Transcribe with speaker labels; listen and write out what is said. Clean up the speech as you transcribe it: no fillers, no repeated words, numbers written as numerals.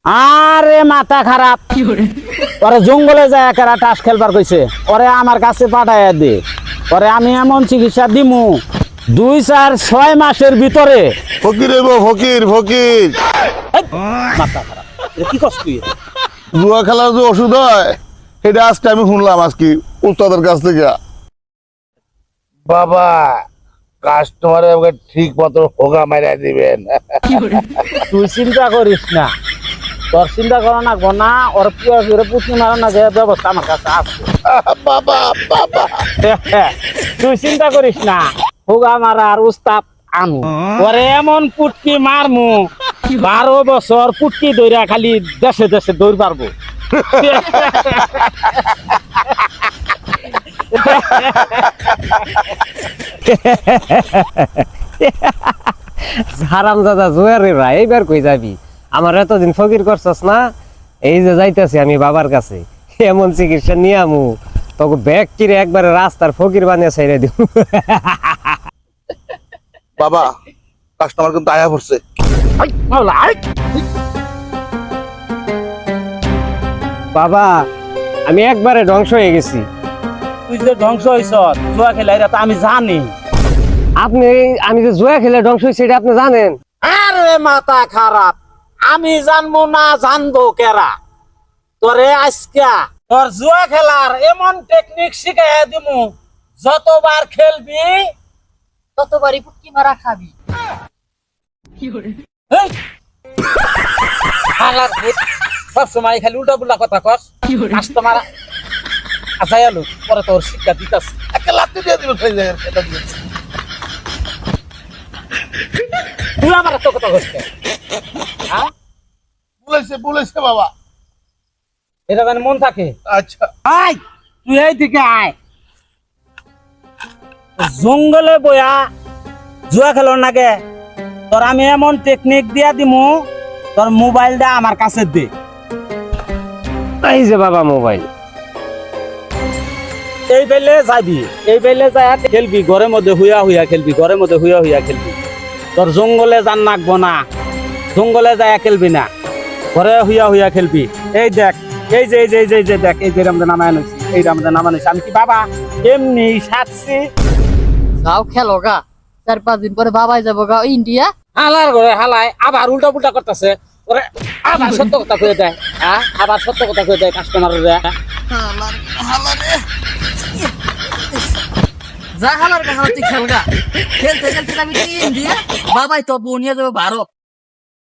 Speaker 1: আরে মাথা খারাপ ওরে জঙ্গলে যায় একেরা টাস খেলবার কইছে ওরে আমার কাছে পাঠাইয়া দে ওরে আমি এমন চিকিৎসা দিমু 2-4-6 মাসের ভিতরে
Speaker 2: ফকির হইব ফকির ফকির।
Speaker 1: মাথা খারাপ কি কষ্ট তুই
Speaker 2: জুয়া খেলার যে ওষুধ হয় সেটা আজকে আমি শুনলাম আজকে উস্তাদের কাছ থেকে। বাবা কাস্টমারে ঠিক মতো হোগা মারা দিবেন।
Speaker 1: তুই চিন্তা করিস না তোর চিন্তা করা না গনা ওর পুঁতি মারা না যে ব্যবস্থা আমার কাছে আছে।
Speaker 2: বাবা বাবা
Speaker 1: তুই চিন্তা করিস না হুগা মারা আর উস্তাদ আনু ওরে এমন পুটকি মারমু 12 বছর পুটকি দৌড়া খালি দেশে দেশে দৌড় পারবো।
Speaker 3: হারাম দাদা জুয়ারে ভাই এইবার কই যাবি আমার এতদিন ফকির করছস না এই যে যাইতেছি আমি বাবার কাছে এমন চিকিৎসা নিয়ে আমু তোকে ব্যাগ কিরে একবারে রাস্তার ফকির বানিয়ে ছাইড়ে দিব।
Speaker 2: বাবা কাস্টমার কিন্তু আয়া পড়ছে।
Speaker 3: বাবা আমি একবারে ধ্বংস হয়ে গেছি।
Speaker 1: তুই যে ধ্বংস হইছ জুয়া খেলা এটা তো আমি জানি।
Speaker 3: আপনি আমি যে জুয়া খেলে ধ্বংস হয়েছি এটা আপনি জানেন?
Speaker 1: আরে মাথা খারাপ আমি জানবো না জানবো কেরা তোরে আজকা তোর জুয়া খেলার এমন টেকনিক শিখাইয়া দিমু যতবার খেলবি
Speaker 4: ততবারই পুটকি মারা খাবি।
Speaker 1: এই! হালার ভূত, সবসময় খালি উল্টা পুল্টা কথা কস কাস্টমার আসাই আলু পরে তোর শিক্ষা দিতাস
Speaker 2: একটা লাত্তি দিয়ে দিবেন সেই জায়গায় এটা দিয়ে।
Speaker 1: তুই আমার এত কথা কস কেন? হ্যাঁ
Speaker 2: বলেছে বলেছে বাবা।
Speaker 1: এটা মানে মন থাকে
Speaker 2: আচ্ছা
Speaker 1: আয় তুই এই দিকে আয় জঙ্গলে বয়া জুয়া খেলোর নাগে তোর আমি এমন টেকনিক দিয়া দিমু তোর মোবাইলটা আমার কাছে দে।
Speaker 3: এই যে বাবা মোবাইল
Speaker 1: এই বেলে যাবি এই বেলে যায় খেলবি ঘরের মধ্যে হুইয়া হুইয়া খেলবি ঘরের মধ্যে হুইয়া হুইয়া খেলবি তোর জঙ্গলে যান নাকবো না জঙ্গলে যায় খেলবি না ঘরে হুইয়া হুইয়া খেলবি। এই দেখ এই যে এই যে এই যে এই যে দেখ এই যে আমাদের নামায় আনছি এই আমাদের নামানো আমি কি বাবা এমনি সাজছি
Speaker 4: যাও খেলো গা 4-5 দিন পরে বাবাই যাবো গা ইন্ডিয়া।
Speaker 1: হালার ঘরে হালায় আবার উল্টা পুল্টা করতেছে ওরে আবার সত্য কথা কয়ে দেয় হ্যাঁ আবার সত্য কথা কয়ে দেয় কাস্টমারের
Speaker 4: যা হালার গা তুই খেল গা খেলতে খেলতে আমি ইন্ডিয়া বাবাই তো নিয়ে যাবো ভারত।